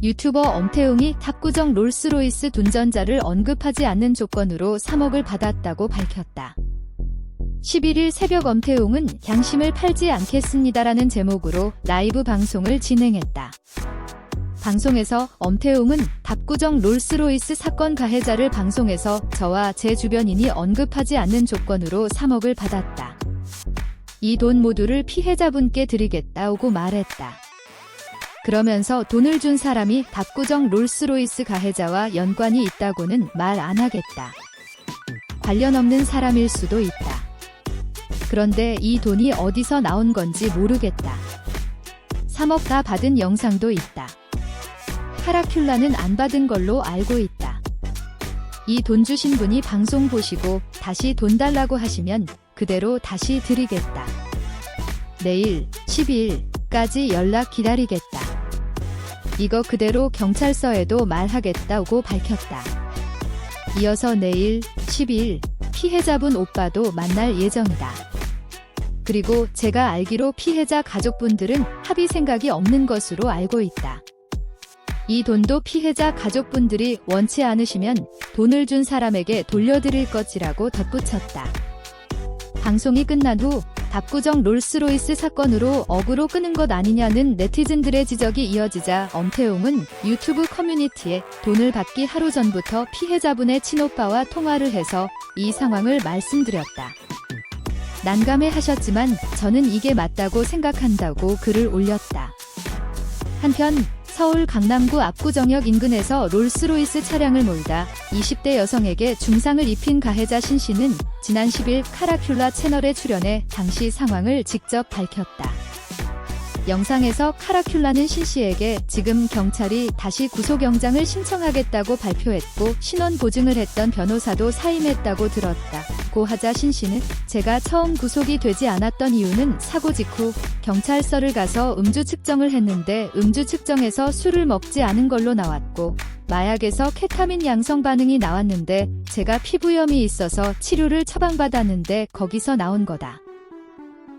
유튜버 엄태웅이 탁구정 롤스로이스 돈전자를 언급하지 않는 조건으로 3억을 받았다고 밝혔다. 11일 새벽 엄태웅은 양심을 팔지 않겠습니다라는 제목으로 라이브 방송을 진행했다. 방송에서 엄태웅은 탁구정 롤스로이스 사건 가해자를 방송에서 저와 제 주변인이 언급하지 않는 조건으로 3억을 받았다. 이 돈 모두를 피해자분께 드리겠다고 말했다. 그러면서 돈을 준 사람이 탁구정 롤스로이스 가해자와 연관이 있다고는 말 안 하겠다. 관련 없는 사람일 수도 있다. 그런데 이 돈이 어디서 나온 건지 모르겠다. 3억 다 받은 영상도 있다. 카라큘라는 안 받은 걸로 알고 있다. 이 돈 주신 분이 방송 보시고 다시 돈 달라고 하시면 그대로 다시 드리겠다. 내일 12일까지 연락 기다리겠다. 이거 그대로 경찰서에도 말하겠다고 밝혔다. 이어서 내일 12일 피해자분 오빠도 만날 예정이다. 그리고 제가 알기로 피해자 가족분들은 합의 생각이 없는 것으로 알고 있다. 이 돈도 피해자 가족분들이 원치 않으시면 돈을 준 사람에게 돌려드릴 것이라고 덧붙였다. 방송이 끝난 후 탁구정 롤스로이스 사건으로 어그로 끄는 것 아니냐는 네티즌들의 지적이 이어지자 엄태웅은 유튜브 커뮤니티에 돈을 받기 하루 전부터 피해자분의 친오빠와 통화를 해서 이 상황을 말씀드렸다. 난감해하셨지만 저는 이게 맞다고 생각한다고 글을 올렸다. 한편 서울 강남구 압구정역 인근에서 롤스로이스 차량을 몰다 20대 여성에게 중상을 입힌 가해자 신씨는 지난 10일 카라큘라 채널에 출연해 당시 상황을 직접 밝혔다. 영상에서 카라큘라는 신씨에게 지금 경찰이 다시 구속영장을 신청하겠다고 발표했고 신원 보증을 했던 변호사도 사임했다고 들었다고 하자 신씨는 제가 처음 구속이 되지 않았던 이유는 사고 직후 경찰서를 가서 음주 측정을 했는데 음주 측정에서 술을 먹지 않은 걸로 나왔고 마약에서 케타민 양성 반응이 나왔는데 제가 피부염이 있어서 치료를 처방받았는데 거기서 나온 거다.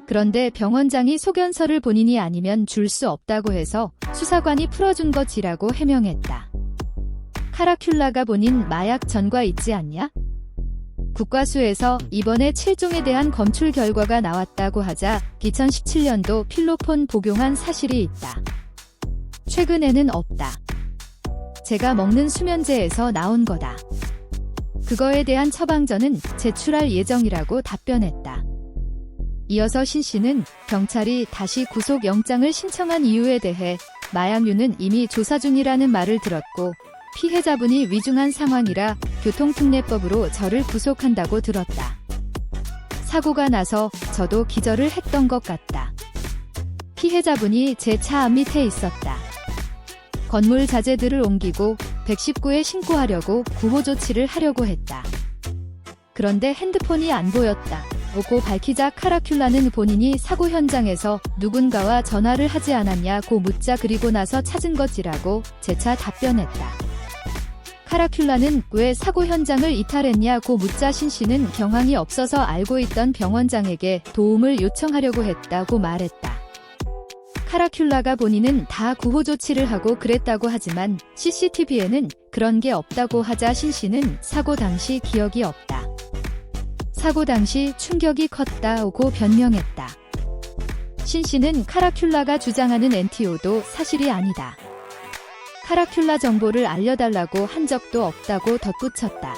그런데 병원장이 소견서를 본인이 아니면 줄 수 없다고 해서 수사관이 풀어준 것이라고 해명했다. 카라큘라가 본인 마약 전과 있지 않냐? 국과수에서 이번에 7종에 대한 검출 결과가 나왔다고 하자 2017년도 필로폰 복용한 사실이 있다. 최근에는 없다. 제가 먹는 수면제에서 나온 거다. 그거에 대한 처방전은 제출할 예정이라고 답변했다. 이어서 신씨는 경찰이 다시 구속영장을 신청한 이유에 대해 마약류는 이미 조사 중이라는 말을 들었고 피해자분이 위중한 상황이라 교통특례법으로 저를 구속한다고 들었다. 사고가 나서 저도 기절을 했던 것 같다. 피해자분이 제 차 앞밑에 있었다. 건물 자재들을 옮기고 119에 신고하려고 구호 조치를 하려고 했다. 그런데 핸드폰이 안 보였다. 고 밝히자 카라큘라는 본인이 사고 현장에서 누군가와 전화를 하지 않았냐고 묻자 그리고 나서 찾은 것이라고 재차 답변했다. 카라큘라는 왜 사고 현장을 이탈했냐고 묻자 신씨는 경황이 없어서 알고 있던 병원장에게 도움을 요청하려고 했다고 말했다. 카라큘라가 본인은 다 구호 조치를 하고 그랬다고 하지만 CCTV에는 그런 게 없다고 하자 신씨는 사고 당시 기억이 없다. 사고 당시 충격이 컸다고 변명했다. 신씨는 카라큘라가 주장하는 NTO도 사실이 아니다. 카라큘라 정보를 알려달라고 한 적도 없다고 덧붙였다.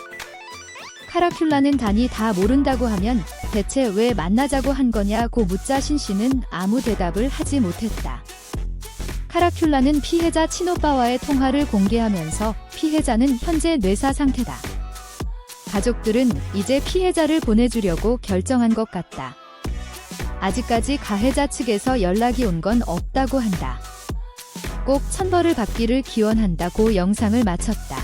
카라큘라는 단이 다 모른다고 하면 대체 왜 만나자고 한 거냐고 묻자 신씨는 아무 대답을 하지 못했다. 카라큘라는 피해자 친오빠와의 통화를 공개하면서 피해자는 현재 뇌사 상태다. 가족들은 이제 피해자를 보내주려고 결정한 것 같다. 아직까지 가해자 측에서 연락이 온 건 없다고 한다. 꼭 천벌을 받기를 기원한다고 영상을 마쳤다.